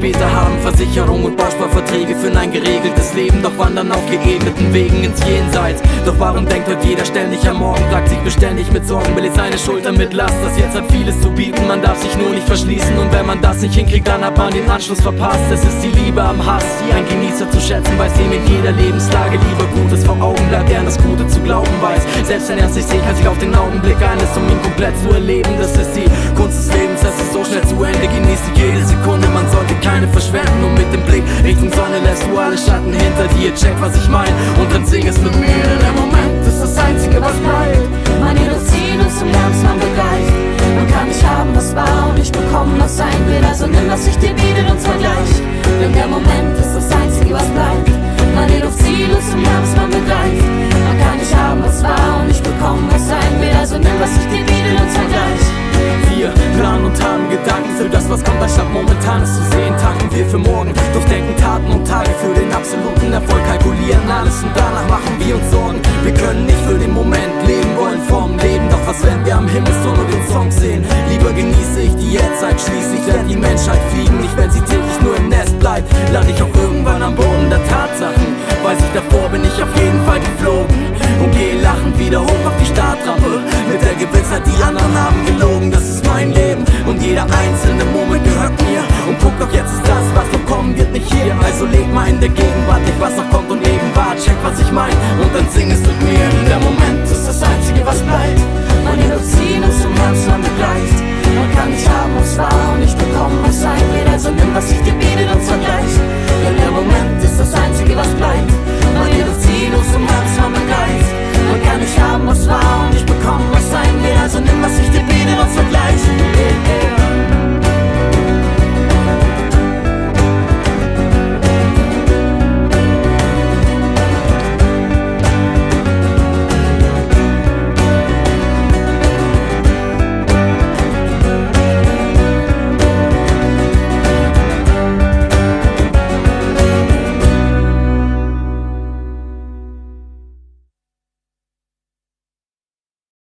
später haben Versicherung und Bausparverträge für ein geregeltes Leben, doch wandern auf geebneten Wegen ins Jenseits. Doch warum denkt heute jeder ständig am Morgen, plagt sich beständig mit Sorgen, belädt seine Schultern mit Last. Das jetzt hat vieles zu bieten, man darf sich nur nicht verschließen, und wenn man das nicht hinkriegt, dann hat man den Anschluss verpasst. Es ist die Liebe am Hass, die ein Genießer zu schätzen weiß, dem in jeder Lebenslage lieber Gutes vor Augen bleibt, der an das Gute zu glauben weiß. Selbst wenn er es nicht sehen kann, sich auf den Augenblick einlässt, um ihn komplett zu erleben. Das ist die Kunst des Lebens, es ist so schnell zu Ende, genießt jede Sekunde, man sollte keine verschwenden. Und mit dem Blick Richtung Sonne lässt du alle Schatten hinter dir, check was ich mein, und dann sing es mit mir. Der Moment ist das Einzige, was bleibt. Man jedoch zieht uns zum Herbst, man begreift, man kann nicht haben, was war, und nicht bekommen, was sein will. Also nimm, was sich dir bietet, und zwar gleich, denn der Moment ist das Einzige, was bleibt. Man jedoch zieht uns zum Herbst, man begreift, man kann nicht haben, was war, und nicht bekommen, was sein will. Also nimm, was sich dir bietet, und zwar gleich. Wir planen und haben Gedanken für das, was kommt, anstatt Momentanes zu sehen. Tanken wir für morgen, doch denken Taten und Tage für den absoluten Erfolg. Kalkulieren alles und danach machen wir uns Sorgen. Wir können nicht für den Moment leben, wollen vom Leben. Doch was, wenn wir am Himmelsturm den Song sehen? Lieber genieße ich die Jetztzeit, schließlich lernt die Menschheit fliegen. Nicht, wenn sie täglich nur im Nest bleibt. Lade ich auf